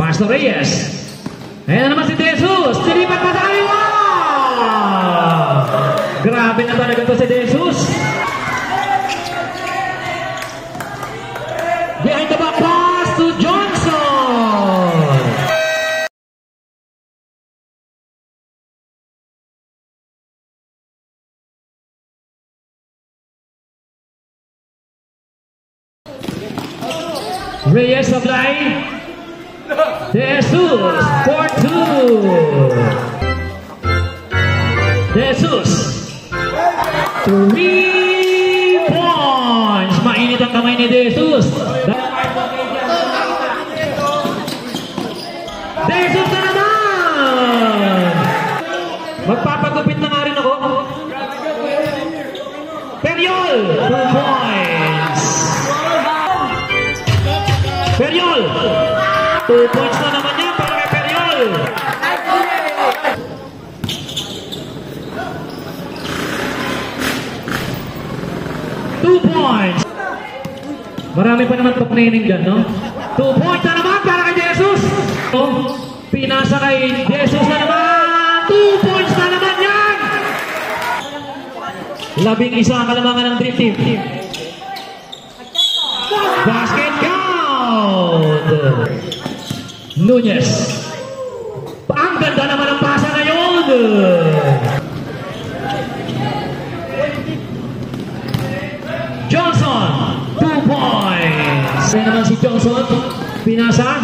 Pastor Reyes. Ayan na naman si Jesus. Silipat pa tayo. Grabe na talaga to si Jesus. Behind the back pass to Johnson. Reyes supply. Jesus 4-2. Jesus 3 points. Mainit ang kamay ni Jesus. Jesus na naman. Magpapagupit na nga rin ako. Periol 2 points. Periol 2 points na naman yan para kay Periol. Points. Marami pa naman pag-naining dyan, no? 2 points na naman para kay Jesus. Pinasa kay Jesus na naman. 2 points na naman yan. 11 ang kalamangan ng Dream Team. Basket count. Nunez. Ang ganda naman ang pasa ngayon. Johnson, 2 points. Ayan naman si Johnson. Pinasa.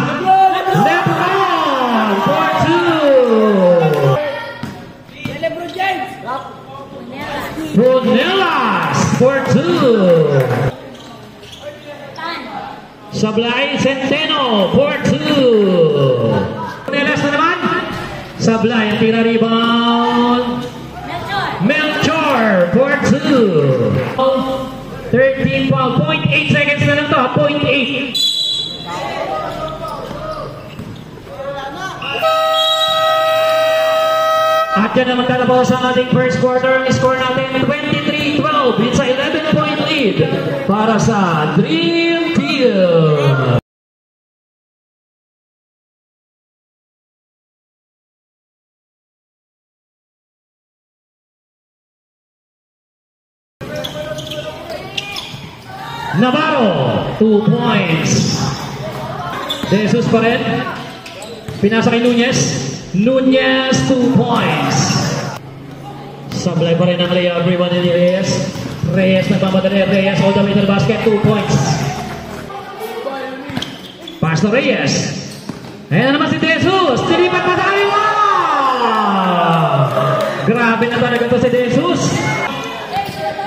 Left on. 4-2. Brunelas. 4-2. Sablay Centeno. 4-2. Brunelas na naman. Sablay ang tira rebound. Melchor. 4-2. 13 foul, 0.8 seconds na lang to, 0.8. At yan naman talabos ang ating first quarter. Ang score natin 23-12. It's a 11-point lead para sa Dream Team. Navarro, 2 points. Jesus pa rin. Pinasa kay Nunez. Nunez, 2 points. Sablay pa rin ang layup. Rebound ni Reyes. Reyes nagmamadali. Reyes all the way to the basket. 2 points. Pastor Reyes. Ayan naman si Jesus. Silipat pa tayo. Grabe na talaga to si Jesus.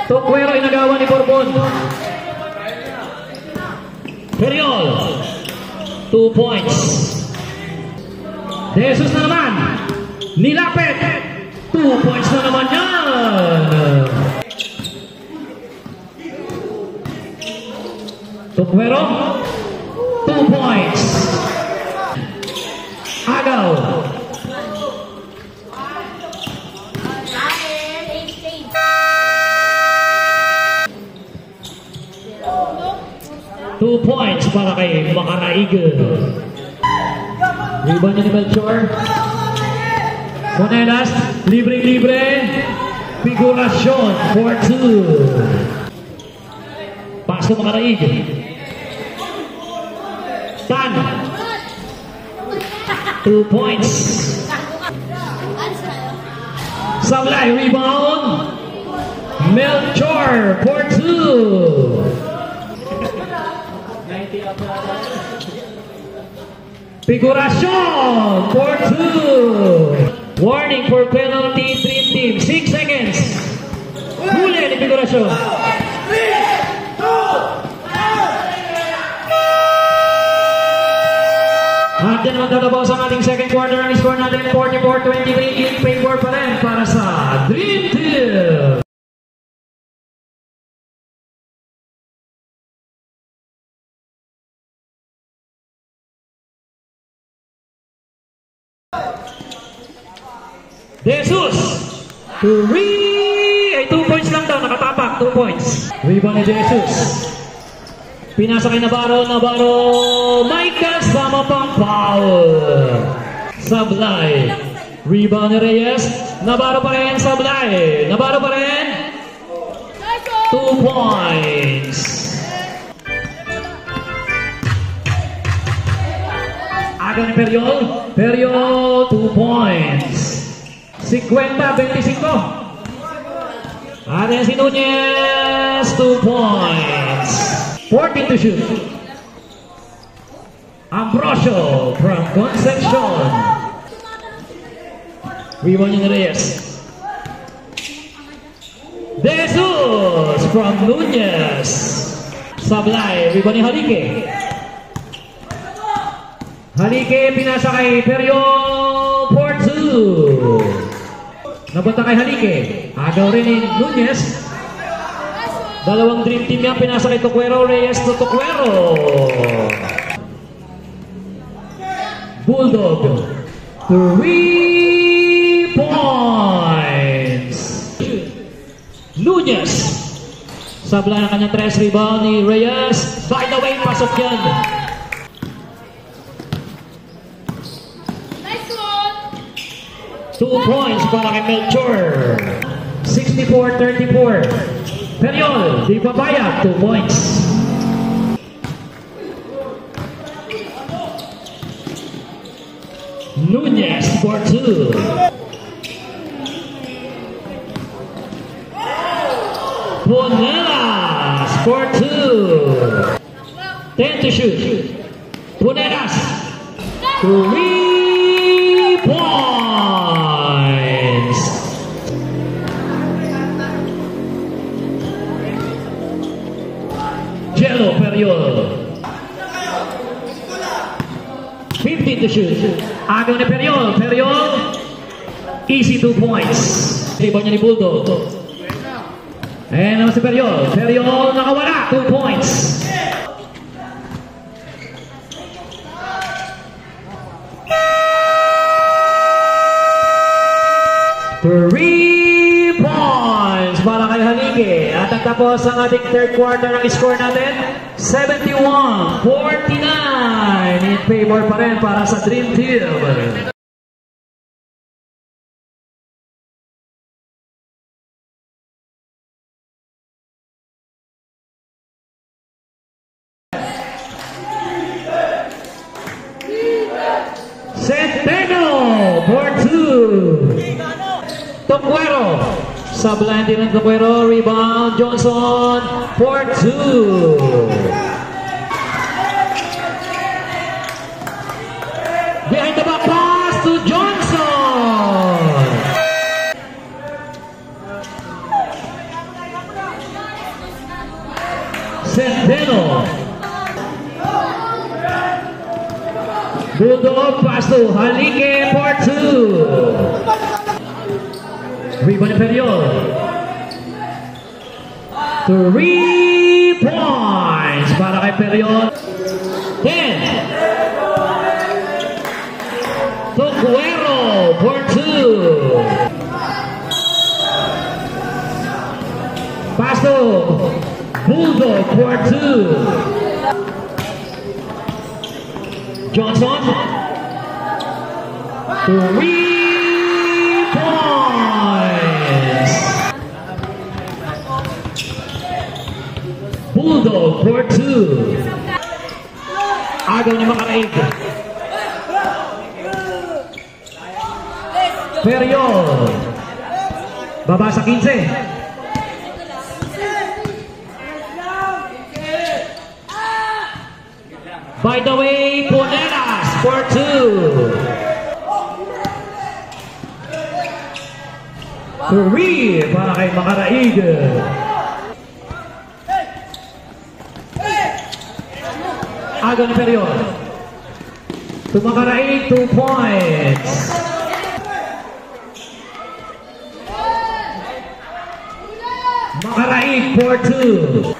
Tukwero inagawa ni Borbon. Periol 2 points. Jesus na naman. Nilapit 2 points na naman yan. Tukwero 2 points. Agaw 2 points para kay Makaraig. Rebound niya ni Melchor. Conelas, libre-libre. Figurasyon, 4-2. Pass to Makaraig. Tan. 2 points. Sablay, rebound. Melchor, 4-2. Figurasyon 4-2. Warning for penalty Dream Team. 6 seconds. Huli ni Figurasyon. 3, 2, at yan naman tatapos ang ating second quarter. Ang score natin 44-23 in favor pa rin para sa Dream Team. Jesus 2 points lang daw, nakatapak 2 points. Rebound ni Jesus. Pinasa kay Navarro. May kasama pang foul. Sablay. Rebound ni Reyes. Navarro pa rin, Sablay. Navarro pa rin. 2 points. Aga ni Periol. Periol, 2 points. 50-25. Ada si Nunez, 2 points. 14 to shoot. Ambrosio from Concepcion. Rebound ni Reyes. Jesus from Nunez. Sablay, rebound ni Halike. Halike, pinasa kay Periol for 2. Napunta kay Halike. Agaw rin ni Nunez. Dalawang dream team yan, pinasa kay Toquero. Reyes to Toquero. Bulldog. 3 points. Nunez. Sabla ng kanyang 3 rebound ni Reyes. By the way, pasok yan. Nice one. 2 points para kay Melchor. 64-34. Periol, di papayag. 2 points. Nunez for 2. Punelas for 2. 10 to shoot. Punelas. 3 points. Jello Periol. 15 to shoot. Agaw ni Periol. Periol. Easy 2 points. Rebound niya ni Bulldog. Ayan naman si Periol. Periol nakawala. 2 points. Three points para kay Halike. At nagtapos ang ating third quarter ng score natin. 71-49. In favor pa rin para sa Dream Team. Centeno for 2. Toquero. Sablan din ng Toquero. Rebound. Johnson for 2. Behind the back pass to Johnson. Centeno. Bulldog pass to Halike for 2. Rebound ni Periol. 3 points para kay Periol. 10. Toquero for 2. Pass to Bulldog for 2. Johnson. 3 points. Bulldog for 2. Agaw ni Makaraig. Periol. Baba sa 15. By the way, Punelas for 2. 3 para kay Makaraig. Agaw ni Periol. To Makaraig, 2 points. Makaraig for 2.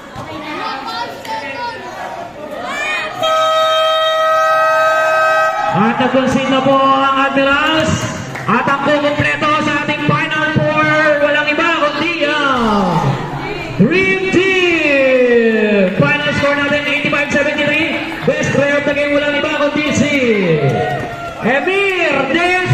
At nag-concede na po ang Admirals. At ang kumpleto sa ating Final Four, walang iba kundi ang Dream Team! Final score natin 85-73. Best player of the game, walang iba kundi si Emir De